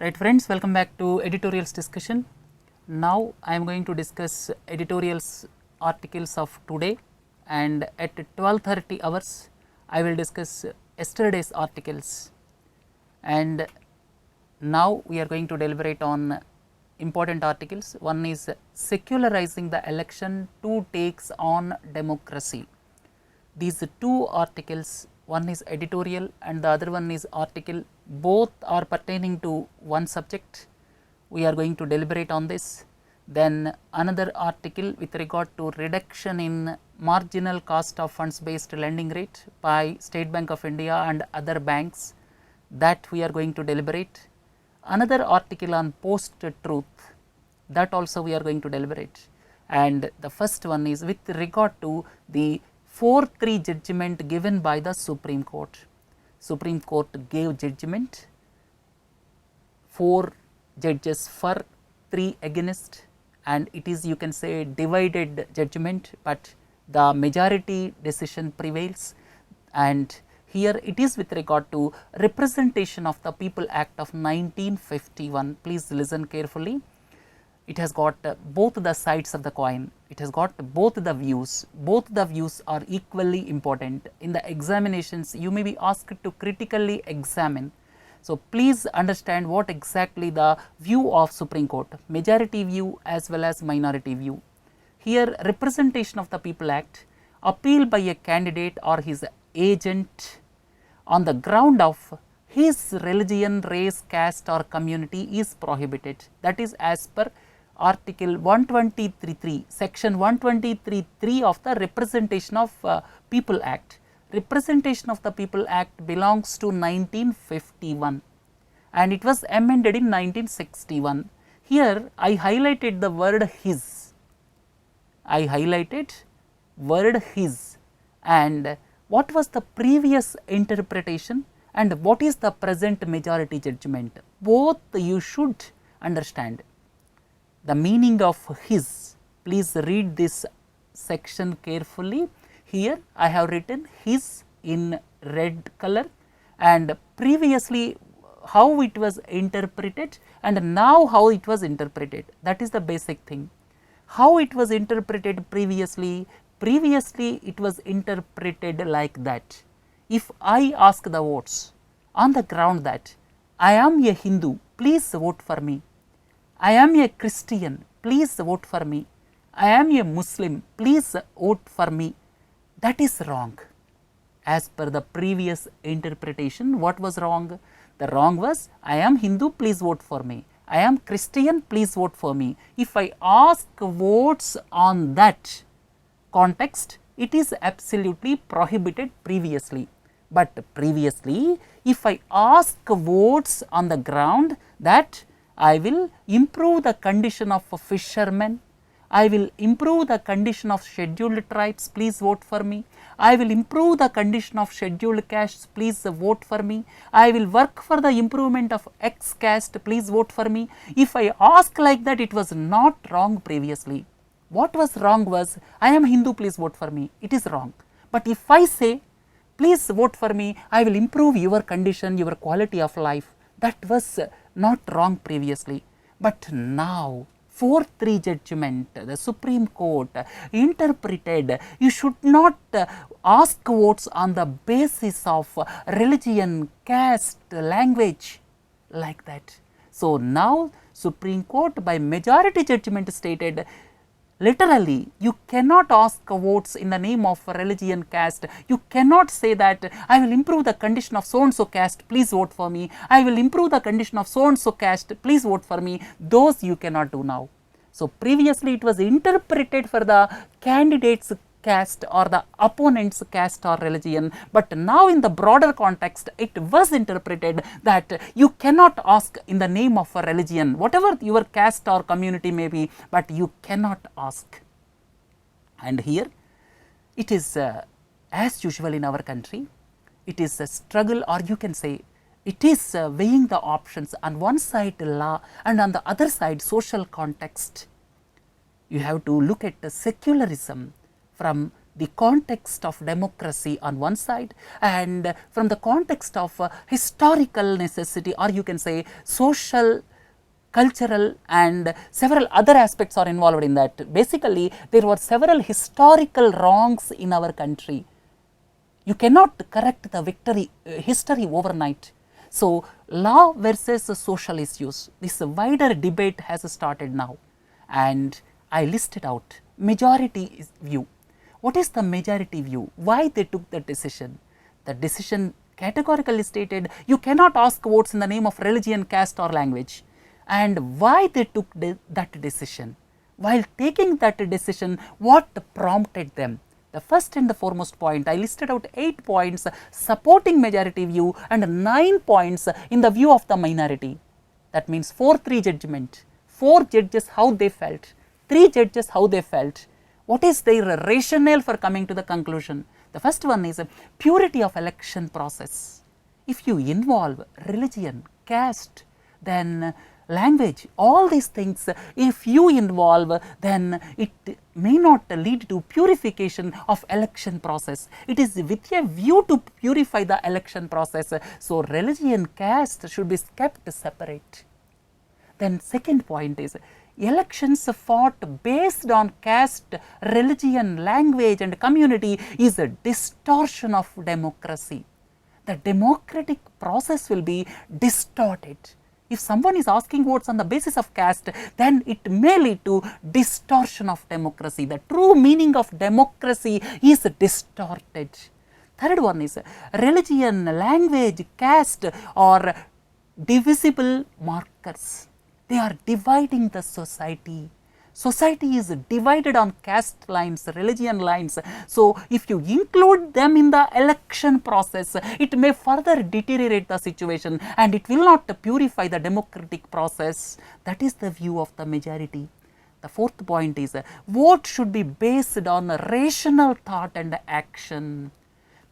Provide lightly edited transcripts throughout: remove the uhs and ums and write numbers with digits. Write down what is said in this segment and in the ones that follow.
Right friends, welcome back to Editorials Discussion. Now I am going to discuss editorials articles of today, and at 12:30 hours I will discuss yesterday's articles, and now we are going to deliberate on important articles. One is secularizing the election, two takes on democracy. These two articles, one is editorial and the other one is article, both are pertaining to one subject. We are going to deliberate on this. Then another article with regard to reduction in marginal cost of funds based lending rate by State Bank of India and other banks, that we are going to deliberate. Another article on post truth, that also we are going to deliberate. And the first one is with regard to the 4-3 judgment given by the Supreme Court. Supreme Court gave judgment, 4 judges for, 3 against, and it is, you can say, divided judgment, but the majority decision prevails. And here it is with regard to Representation of the People Act of 1951. Please listen carefully. It has got both the sides of the coin, it has got both the views. Both the views are equally important. In the examinations you may be asked to critically examine. So please understand what exactly the view of Supreme Court, majority view as well as minority view. Here Representation of the People Act, appeal by a candidate or his agent on the ground of his religion, race, caste or community is prohibited. That is as per Article 123.3, Section 123.3 of the Representation of People Act. Representation of the People Act belongs to 1951 and it was amended in 1961. Here I highlighted the word his. I highlighted word his, and what was the previous interpretation and what is the present majority judgment? Both you should understand. The meaning of his, please read this section carefully. Here I have written his in red color, and previously how it was interpreted and now how it was interpreted. That is the basic thing. How it was interpreted previously? Previously it was interpreted like that. If I ask the votes on the ground that I am a Hindu, please vote for me. I am a Christian, please vote for me. I am a Muslim, please vote for me. That is wrong. As per the previous interpretation, what was wrong? The wrong was, I am Hindu, please vote for me. I am Christian, please vote for me. If I ask votes on that context, it is absolutely prohibited previously. But previously, if I ask votes on the ground that I will improve the condition of fishermen, I will improve the condition of scheduled tribes, please vote for me. I will improve the condition of scheduled castes, please vote for me. I will work for the improvement of X caste, please vote for me. If I ask like that, it was not wrong previously. What was wrong was, I am Hindu, please vote for me. It is wrong. But if I say, please vote for me, I will improve your condition, your quality of life, that was not wrong previously. But now 4-3 judgment, the Supreme Court interpreted, you should not ask votes on the basis of religion, caste, language, like that. So now Supreme Court by majority judgment stated, literally you cannot ask votes in the name of religion, caste. You cannot say that I will improve the condition of so and so caste, please vote for me. I will improve the condition of so and so caste, please vote for me. Those you cannot do now. So previously it was interpreted for the candidate's caste or the opponent's caste or religion, but now in the broader context it was interpreted that you cannot ask in the name of a religion, whatever your caste or community may be, but you cannot ask. And here it is as usual in our country, it is a struggle, or you can say it is weighing the options, on one side law and on the other side social context. You have to look at the secularism from the context of democracy on one side, and from the context of historical necessity, or you can say social, cultural, and several other aspects are involved in that. Basically, there were several historical wrongs in our country. You cannot correct the history overnight. So, law versus social issues, this wider debate has started now, and I listed out majority view. What is the majority view? Why they took the decision? The decision categorically stated you cannot ask votes in the name of religion, caste or language. And why they took that decision? While taking that decision, what prompted them? The first and the foremost point, I listed out 8 points supporting majority view and 9 points in the view of the minority. That means 4-3 judgment, 4 judges how they felt, 3 judges how they felt. What is their rationale for coming to the conclusion? The first one is purity of election process. If you involve religion, caste, then language, all these things, if you involve, then it may not lead to purification of election process. It is with a view to purify the election process. So, religion, caste should be kept separate. Then second point is elections fought based on caste, religion, language and community is a distortion of democracy. The democratic process will be distorted. If someone is asking votes on the basis of caste, then it may lead to distortion of democracy. The true meaning of democracy is distorted. Third one is religion, language, caste are divisible markers. They are dividing the society. Society is divided on caste lines, religion lines. So, if you include them in the election process, it may further deteriorate the situation and it will not purify the democratic process. That is the view of the majority. The fourth point is vote should be based on rational thought and action.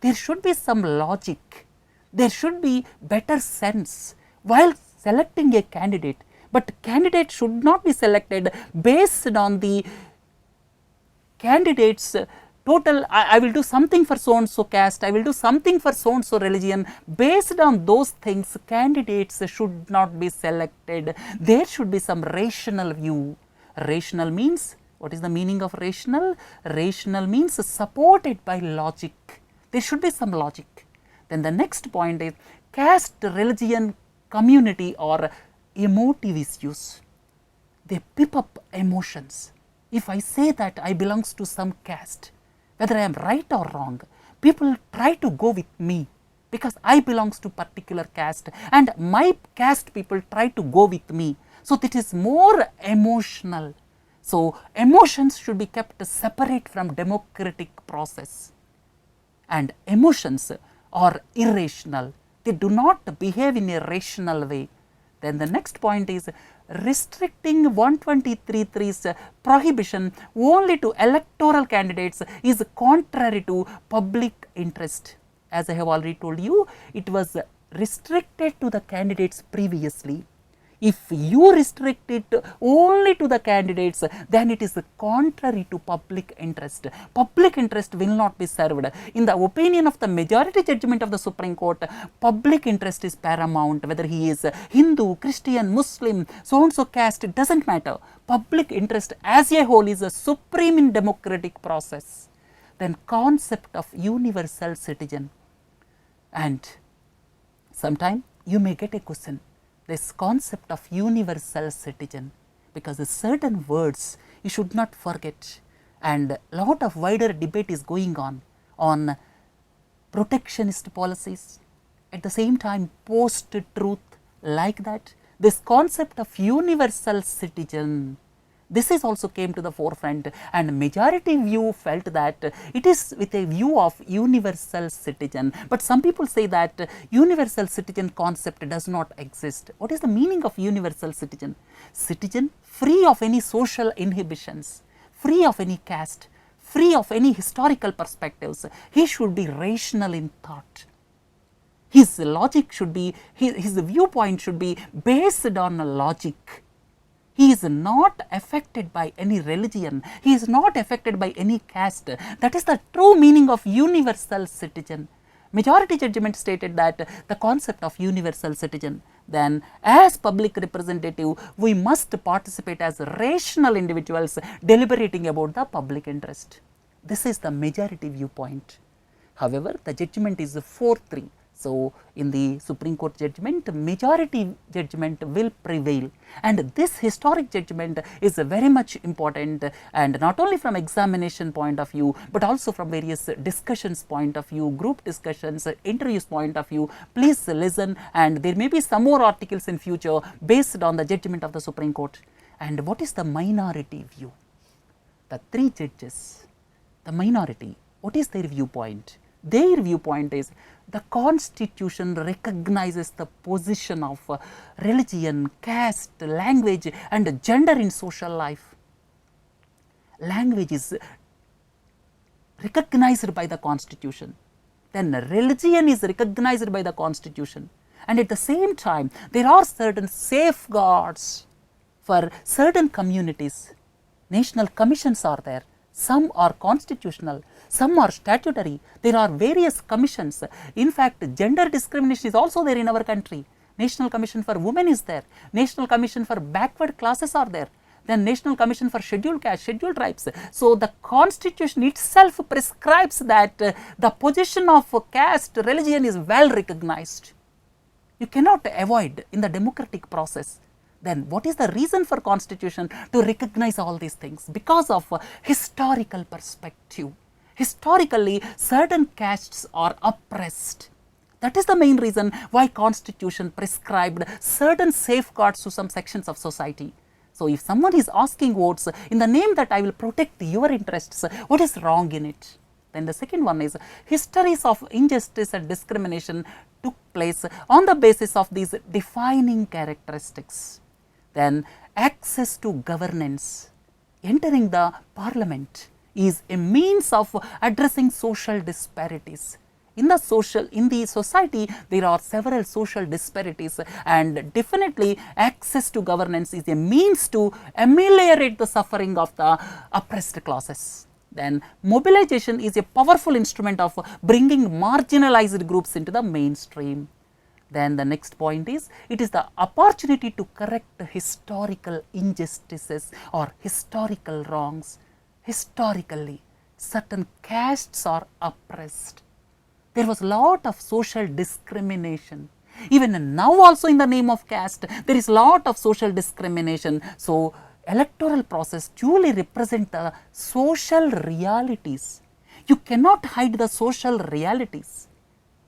There should be some logic. There should be better sense while selecting a candidate. But candidate should not be selected based on the candidate's total, I will do something for so and so caste, I will do something for so and so religion. Based on those things, candidates should not be selected. There should be some rational view. Rational means, what is the meaning of rational? Rational means supported by logic. There should be some logic. Then the next point is caste, religion, community or emotive issues. They pip up emotions. If I say that I belongs to some caste, whether I am right or wrong, people try to go with me because I belongs to particular caste and my caste people try to go with me. So, that is more emotional. So, emotions should be kept separate from democratic process, and emotions are irrational. They do not behave in a rational way. Then the next point is restricting 123(3)'s prohibition only to electoral candidates is contrary to public interest. As I have already told you, it was restricted to the candidates previously. If you restrict it only to the candidates, then it is contrary to public interest. Public interest will not be served. In the opinion of the majority judgment of the Supreme Court, public interest is paramount, whether he is Hindu, Christian, Muslim, so and so caste, it does not matter. Public interest as a whole is a supreme in democratic process. Then concept of universal citizen, and sometime you may get a question. This concept of universal citizen, because certain words you should not forget, and a lot of wider debate is going on protectionist policies, at the same time post-truth, like that. This concept of universal citizen, this is also came to the forefront, and majority view felt that it is with a view of universal citizen. But some people say that universal citizen concept does not exist. What is the meaning of universal citizen? Citizen free of any social inhibitions, free of any caste, free of any historical perspectives. He should be rational in thought. His logic should be, his viewpoint should be based on logic. He is not affected by any religion, he is not affected by any caste. That is the true meaning of universal citizen. Majority judgment stated that the concept of universal citizen, then as public representative we must participate as rational individuals deliberating about the public interest. This is the majority viewpoint. However, the judgment is 4-3. So, in the Supreme Court judgment, majority judgment will prevail, and this historic judgment is very much important, and not only from examination point of view, but also from various discussions point of view, group discussions, interviews point of view. Please listen, and there may be some more articles in future based on the judgment of the Supreme Court. And what is the minority view? The 3 judges, the minority, what is their viewpoint? Their viewpoint is the Constitution recognizes the position of religion, caste, language and gender in social life. Language is recognized by the Constitution, then religion is recognized by the Constitution, and at the same time there are certain safeguards for certain communities. National commissions are there. Some are constitutional, some are statutory. There are various commissions. In fact, gender discrimination is also there in our country. National Commission for Women is there. National Commission for Backward Classes are there. Then National Commission for Scheduled Caste, Scheduled Tribes. So, the Constitution itself prescribes that the position of caste, religion is well recognized. You cannot avoid in the democratic process. Then what is the reason for Constitution to recognize all these things? Because of historical perspective. Historically, certain castes are oppressed. That is the main reason why Constitution prescribed certain safeguards to some sections of society. So, if someone is asking votes in the name that I will protect your interests, what is wrong in it? Then the second one is histories of injustice and discrimination took place on the basis of these defining characteristics. Then access to governance, entering the parliament is a means of addressing social disparities. In the society there are several social disparities, and definitely access to governance is a means to ameliorate the suffering of the oppressed classes. Then mobilization is a powerful instrument of bringing marginalized groups into the mainstream. Then the next point is, it is the opportunity to correct historical injustices or historical wrongs. Historically, certain castes are oppressed. There was a lot of social discrimination. Even now also in the name of caste, there is a lot of social discrimination. So, electoral process truly represent the social realities. You cannot hide the social realities.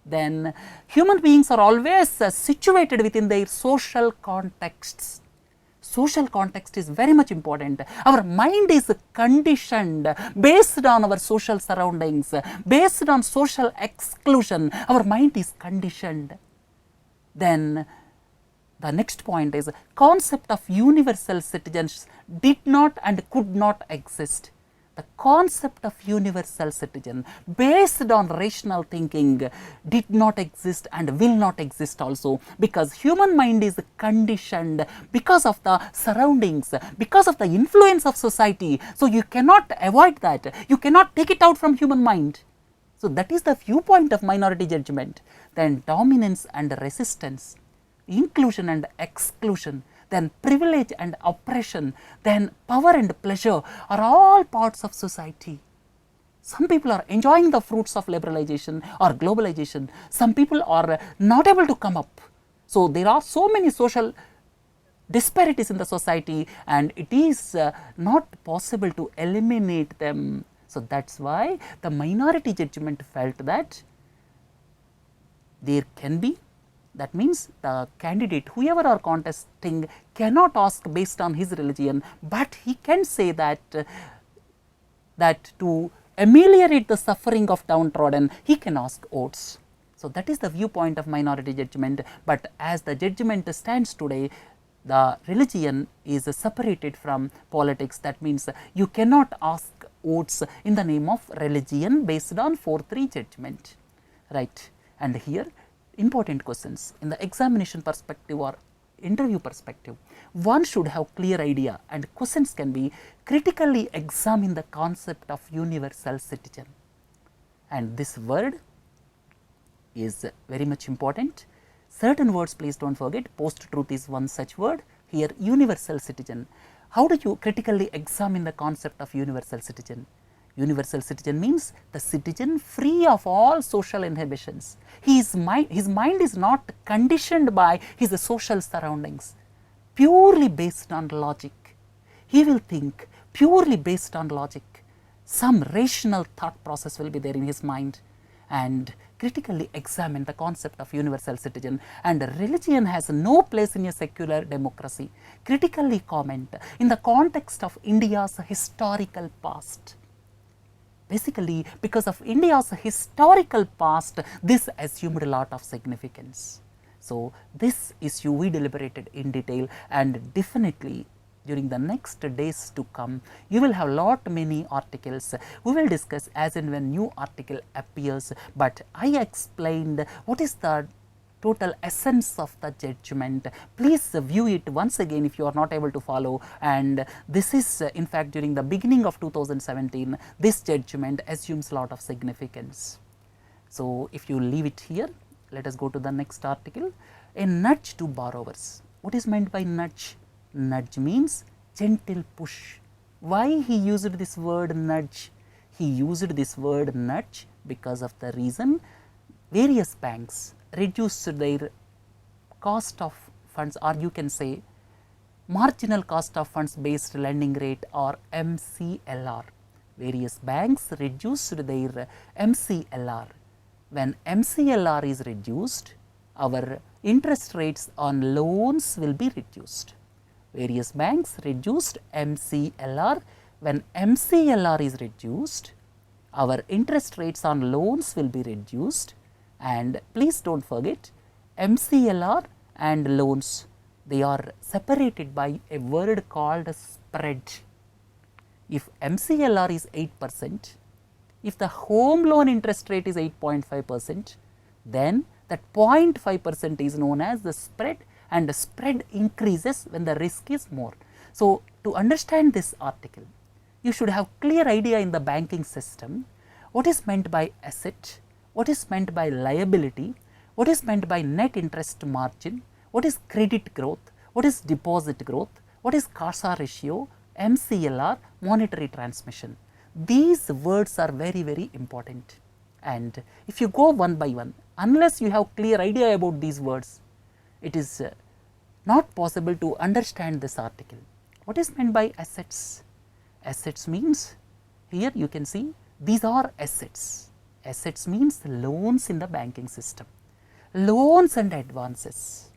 Then human beings are always situated within their social contexts. Social context is very much important. Our mind is conditioned based on our social surroundings, based on social exclusion. Our mind is conditioned. Then the next point is concept of universal citizens did not and could not exist. The concept of universal citizen based on rational thinking did not exist and will not exist also, because human mind is conditioned because of the surroundings, because of the influence of society. So, you cannot avoid that, you cannot take it out from human mind. So, that is the viewpoint of minority judgment. Then dominance and resistance, inclusion and exclusion, then privilege and oppression, then power and pleasure are all parts of society. Some people are enjoying the fruits of liberalization or globalization. Some people are not able to come up. So, there are so many social disparities in the society, and it is not possible to eliminate them. So, that is why the minority judgment felt that there can be, that means the candidate, whoever are contesting, cannot ask based on his religion, but he can say that to ameliorate the suffering of downtrodden, he can ask votes. So, that is the viewpoint of minority judgment, but as the judgment stands today, the religion is separated from politics. That means you cannot ask votes in the name of religion based on 4-3 judgment, right. And here important questions in the examination perspective are interview perspective, one should have clear idea and questions can be critically examine the concept of universal citizen. And this word is very much important. Certain words, please do not forget, post truth is one such word. Here universal citizen. How do you critically examine the concept of universal citizen? Universal citizen means the citizen free of all social inhibitions. His mind is not conditioned by his social surroundings, purely based on logic. He will think purely based on logic. Some rational thought process will be there in his mind, and critically examine the concept of universal citizen. And religion has no place in a secular democracy. Critically comment in the context of India's historical past. Basically, because of India's historical past, this assumed a lot of significance. So, this issue we deliberated in detail, and definitely during the next days to come, you will have many articles. We will discuss as and when new article appears, but I explained what is the total essence of the judgment. Please view it once again if you are not able to follow, and this is in fact during the beginning of 2017, this judgment assumes lot of significance. So, if you leave it here, let us go to the next article. A nudge to borrowers. What is meant by nudge? Nudge means gentle push. Why he used this word nudge? He used this word nudge because of the reason various banks reduced their cost of funds, or you can say marginal cost of funds based lending rate, or MCLR. Various banks reduced their MCLR. When MCLR is reduced, our interest rates on loans will be reduced. Various banks reduced MCLR. When MCLR is reduced, our interest rates on loans will be reduced. And please do not forget, MCLR and loans, they are separated by a word called spread. If MCLR is 8%, if the home loan interest rate is 8.5%, then that 0.5% is known as the spread, and the spread increases when the risk is more. So, to understand this article, you should have clear idea in the banking system what is meant by asset, what is meant by liability, what is meant by net interest margin, what is credit growth, what is deposit growth, what is CASA ratio, MCLR, monetary transmission. These words are very important, and if you go one by one, unless you have clear idea about these words, it is not possible to understand this article. What is meant by assets? Assets means, here you can see these are assets. Assets means loans in the banking system, loans and advances,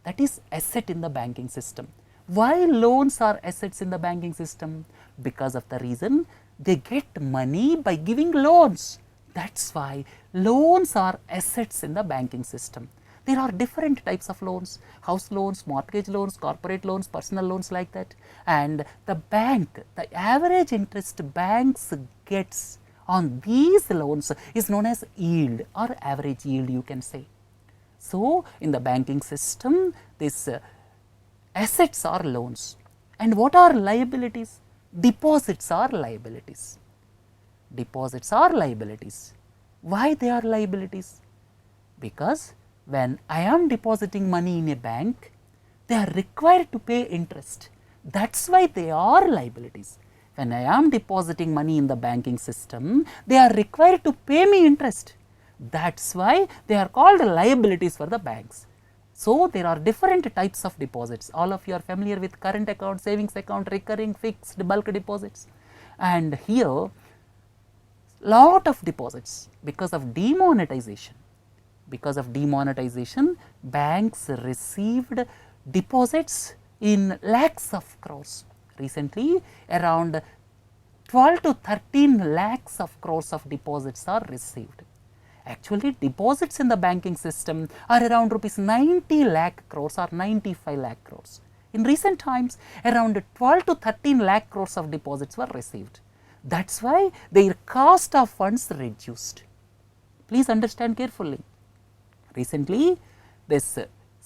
that is asset in the banking system. Why loans are assets in the banking system? Because of the reason they get money by giving loans. That is why loans are assets in the banking system. There are different types of loans, house loans, mortgage loans, corporate loans, personal loans, like that. And the bank, the average interest banks gets on these loans is known as yield, or average yield, you can say. So, in the banking system, this assets are loans. And what are liabilities? Deposits are liabilities. Deposits are liabilities. Why they are liabilities? Because when I am depositing money in a bank, they are required to pay interest. That is why they are liabilities. When I am depositing money in the banking system, they are required to pay me interest. That is why they are called liabilities for the banks. So, there are different types of deposits. All of you are familiar with current account, savings account, recurring, fixed, bulk deposits. And here, lot of deposits because of demonetization. Because of demonetization, banks received deposits in lakhs of crores. Recently, around 12 to 13 lakhs of crores of deposits are received. Actually, deposits in the banking system are around rupees 90 lakh crores or 95 lakh crores. In recent times, around 12 to 13 lakh crores of deposits were received. That is why their cost of funds reduced. Please understand carefully. Recently, this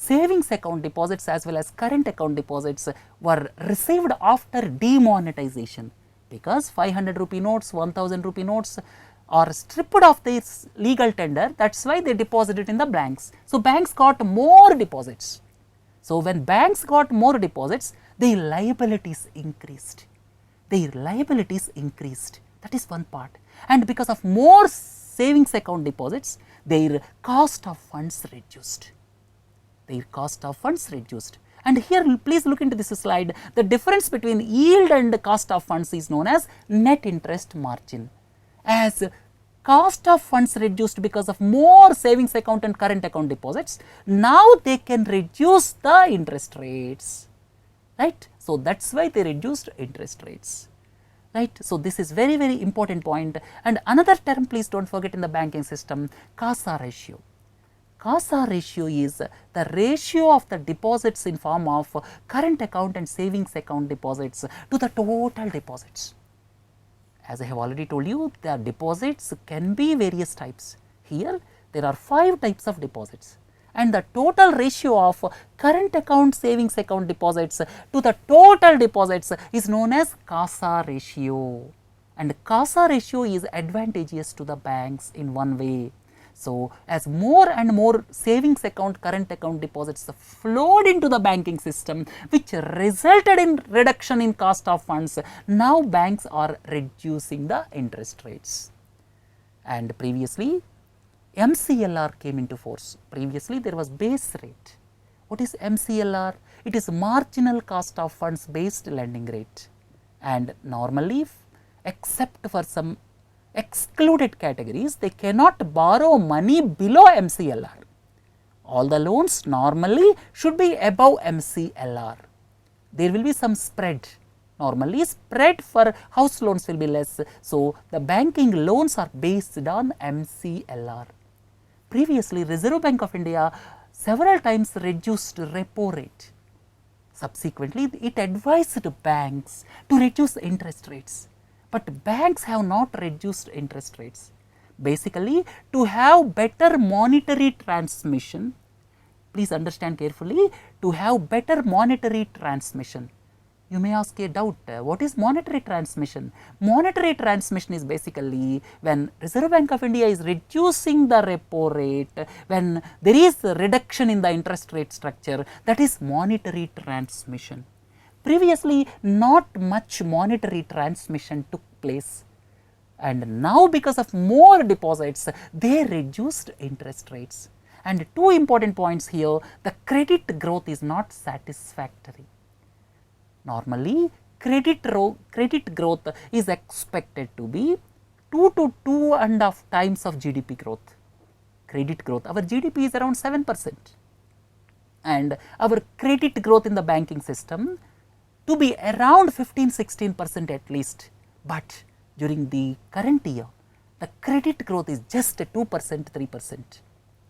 savings account deposits as well as current account deposits were received after demonetization, because 500 rupee notes, 1000 rupee notes are stripped of this legal tender. That is why they deposited in the banks. So, banks got more deposits. So, when banks got more deposits, their liabilities increased. Their liabilities increased. That is one part. And because of more savings account deposits, their cost of funds reduced. Their cost of funds reduced. And here please look into this slide. The difference between yield and cost of funds is known as net interest margin. As cost of funds reduced because of more savings account and current account deposits, now they can reduce the interest rates, right. So, that is why they reduced interest rates, right. So, this is very, very important point. And another term, please do not forget in the banking system, CASA ratio. CASA ratio is the ratio of the deposits in form of current account and savings account deposits to the total deposits. As I have already told you, the deposits can be various types. Here there are 5 types of deposits, and the total ratio of current account savings account deposits to the total deposits is known as CASA ratio. And CASA ratio is advantageous to the banks in one way. So, as more and more savings account, current account deposits flowed into the banking system, which resulted in reduction in cost of funds, now banks are reducing the interest rates. And previously, MCLR came into force. Previously, there was base rate. What is MCLR? It is marginal cost of funds based lending rate. And normally, except for some excluded categories, they cannot borrow money below MCLR. All the loans normally should be above MCLR. There will be some spread. Normally, spread for house loans will be less. So, the banking loans are based on MCLR. Previously, Reserve Bank of India several times reduced repo rate. Subsequently, it advised banks to reduce interest rates. But banks have not reduced interest rates. Basically, to have better monetary transmission, please understand carefully, to have better monetary transmission. You may ask a doubt, what is monetary transmission? Monetary transmission is basically when Reserve Bank of India is reducing the repo rate, when there is a reduction in the interest rate structure, that is monetary transmission. Previously, not much monetary transmission took place, and now because of more deposits, they reduced interest rates. And 2 important points here, the credit growth is not satisfactory. Normally, credit growth is expected to be 2 to 2.5 times of GDP growth. Credit growth, our GDP is around 7%, and our credit growth in the banking system to be around 15-16% at least. But during the current year, the credit growth is just 2%, 3%.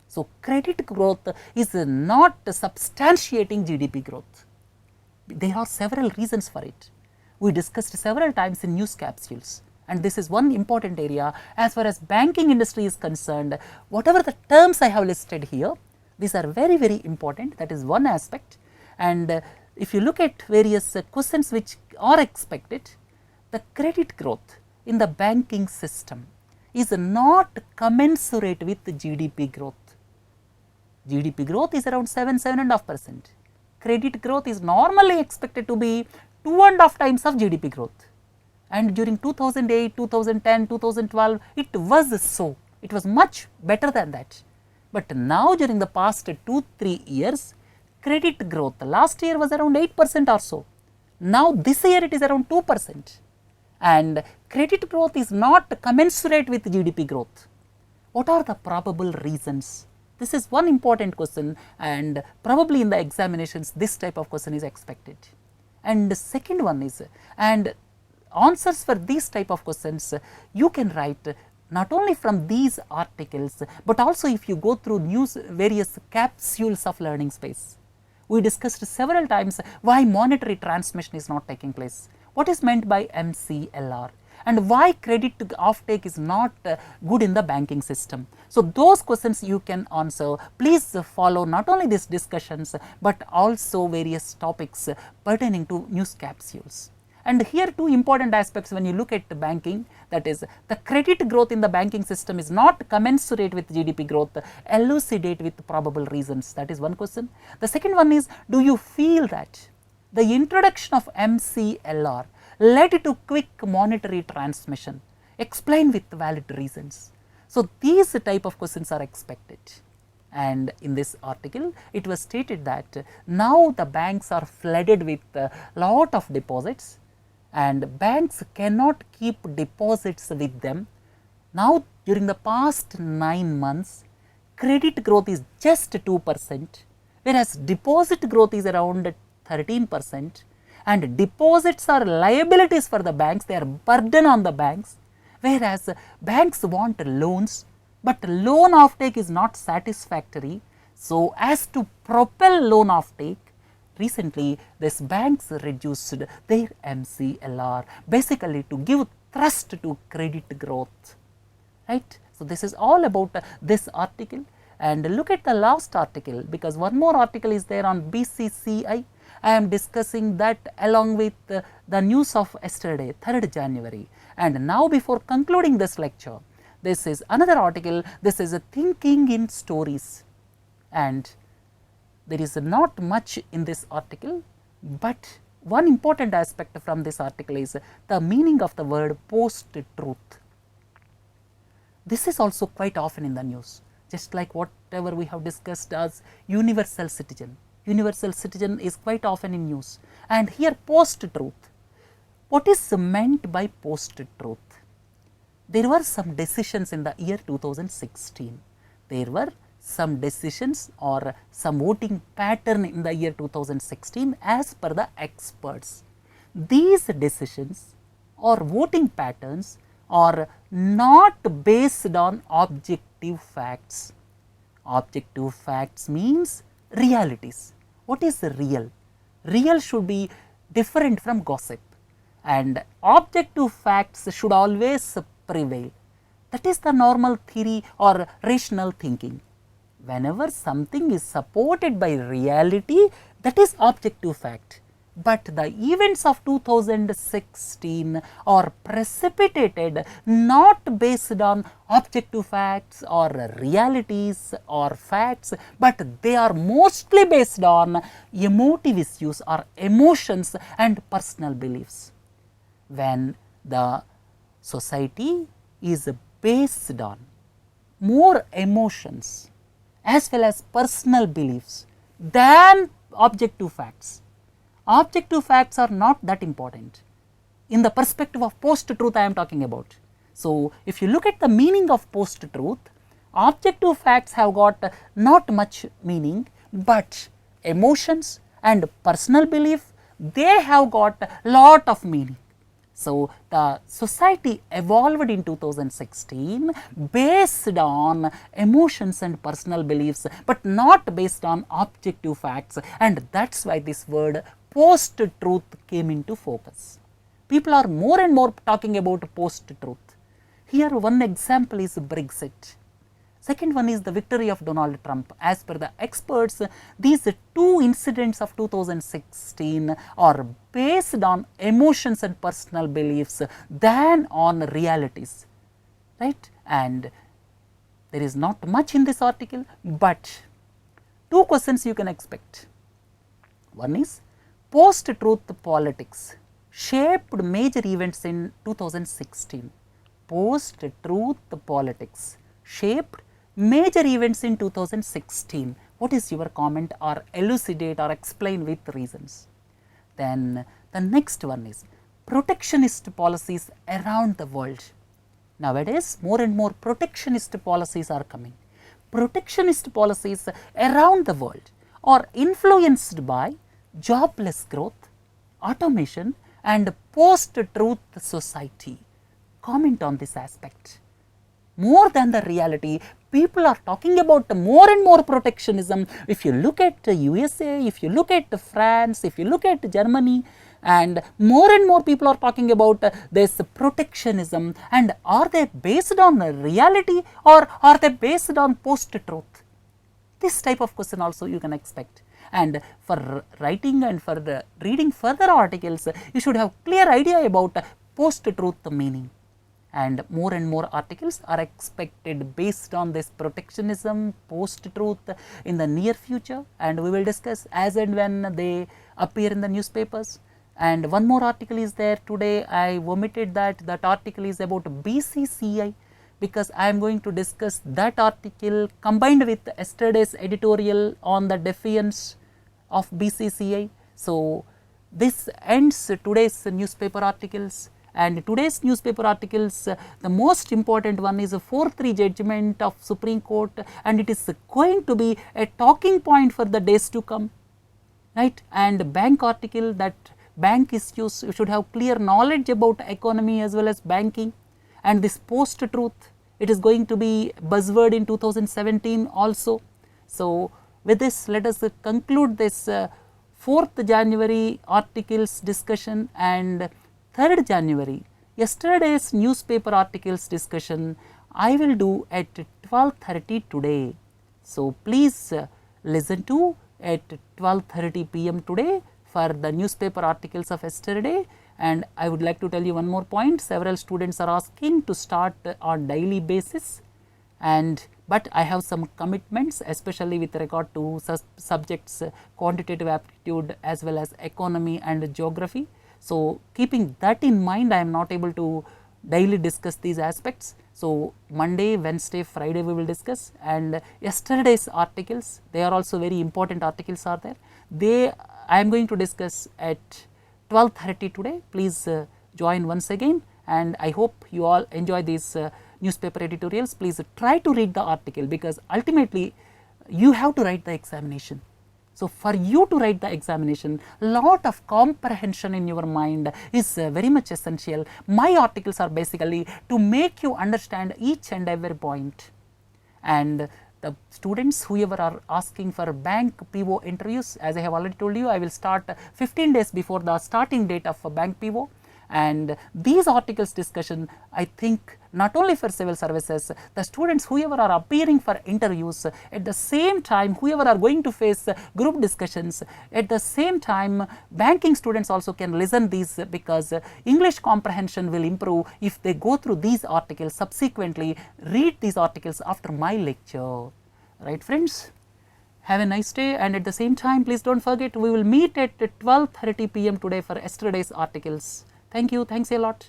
So, credit growth is not substantiating GDP growth. There are several reasons for it. We discussed several times in news capsules, and this is one important area as far as banking industry is concerned. Whatever the terms I have listed here, these are very, very important. That is one aspect. And if you look at various questions which are expected, the credit growth in the banking system is not commensurate with the GDP growth. GDP growth is around 7-7.5%. Credit growth is normally expected to be 2.5 times of GDP growth. And during 2008, 2010, 2012, it was so. It was much better than that. But now during the past 2-3 years, credit growth last year was around 8% or so. Now this year it is around 2%. And credit growth is not commensurate with GDP growth. What are the probable reasons? This is one important question, and probably in the examinations this type of question is expected. And the second one is, and answers for these type of questions you can write not only from these articles, but also if you go through news various capsules of learning space. We discussed several times why monetary transmission is not taking place. What is meant by MCLR? and why credit offtake is not good in the banking system. So, those questions you can answer. Please follow not only these discussions, but also various topics pertaining to news capsules. And here two important aspects when you look at banking, that is the credit growth in the banking system is not commensurate with GDP growth, elucidate with probable reasons. That is one question. The second one is, do you feel that the introduction of MCLR led to quick monetary transmission? Explain with valid reasons. So, these type of questions are expected. And in this article, it was stated that now the banks are flooded with a lot of deposits, and banks cannot keep deposits with them. Now, during the past 9 months, credit growth is just 2%, whereas deposit growth is around 13%, and deposits are liabilities for the banks, they are burden on the banks, whereas banks want loans, but loan offtake is not satisfactory. So, as to propel loan offtake, recently these banks reduced their MCLR basically to give thrust to credit growth, right. So, this is all about this article, and look at the last article, because one more article is there on BCCI. I am discussing that along with the news of yesterday, 3rd January. And now, before concluding this lecture, this is another article. This is a thinking in stories, and there is not much in this article, but one important aspect from this article is the meaning of the word post-truth. This is also quite often in the news, just like whatever we have discussed as universal citizen. Universal citizen is quite often in news, and here post-truth. What is meant by post-truth? There were some decisions in the year 2016. There were some decisions or some voting pattern in the year 2016 as per the experts. These decisions or voting patterns are not based on objective facts. Objective facts means realities. What is real? Real should be different from gossip, and objective facts should always prevail. That is the normal theory or rational thinking. Whenever something is supported by reality, that is objective fact. But the events of 2016 are precipitated not based on objective facts or realities or facts, but they are mostly based on emotive issues or emotions and personal beliefs. When the society is based on more emotions as well as personal beliefs than objective facts, objective facts are not that important. In the perspective of post-truth I am talking about. So, if you look at the meaning of post-truth, objective facts have got not much meaning, but emotions and personal belief, they have got lot of meaning. So, the society evolved in 2016 based on emotions and personal beliefs, but not based on objective facts, and that is why this word post-truth came into focus. People are more and more talking about post-truth. Here one example is Brexit. Second one is the victory of Donald Trump. As per the experts, these two incidents of 2016 are based on emotions and personal beliefs than on realities, right? And there is not much in this article, but two questions you can expect. One is, post-truth politics shaped major events in 2016. Post-truth politics shaped major events in 2016. What is your comment, or elucidate or explain with reasons? Then the next one is protectionist policies around the world. Nowadays, more and more protectionist policies are coming. Protectionist policies around the world are influenced by jobless growth, automation and post-truth society. Comment on this aspect. more than the reality. People are talking about more and more protectionism. If you look at USA, if you look at France, if you look at Germany, and more people are talking about this protectionism. And are they based on reality or are they based on post-truth? This type of question also you can expect. And for writing and for the reading further articles, you should have clear idea about post-truth meaning. And more articles are expected based on this protectionism, post-truth in the near future, and we will discuss as and when they appear in the newspapers. And one more article is there today. I omitted that article is about BCCI, because I am going to discuss that article combined with yesterday's editorial on the defiance of BCCI. So this ends today's newspaper articles. And today's newspaper articles, the most important one is a 4-3 judgment of Supreme Court, and it is going to be a talking point for the days to come, right? And bank article, that bank issues, you should have clear knowledge about economy as well as banking. And this post-truth, it is going to be buzzword in 2017 also. So with this, let us conclude this 4th January articles discussion and 3rd January, yesterday's newspaper articles discussion I will do at 12:30 today. So please listen to at 12:30 p.m. today for the newspaper articles of yesterday. And I would like to tell you one more point. Several students are asking to start on daily basis, but I have some commitments, especially with regard to subjects quantitative aptitude as well as economy and geography. So keeping that in mind, I am not able to daily discuss these aspects. So Monday, Wednesday, Friday we will discuss, and yesterday's articles, they are also very important articles are there. I am going to discuss at 12:30 today. Please join once again, and I hope you all enjoy these newspaper editorials. Please try to read the article, because ultimately you have to write the examination. So for you to write the examination, lot of comprehension in your mind is very much essential. My articles are basically to make you understand each and every point. And the students, whoever are asking for bank PO interviews, as I have already told you, I will start 15 days before the starting date of bank PO. And these articles discussion, I think not only for civil services, the students whoever are appearing for interviews, at the same time whoever are going to face group discussions, at the same time banking students also can listen these, because English comprehension will improve if they go through these articles, subsequently read these articles after my lecture. Right friends? Have a nice day, and at the same time please don't forget, we will meet at 12:30 p.m. today for yesterday's articles. Thank you. Thanks a lot.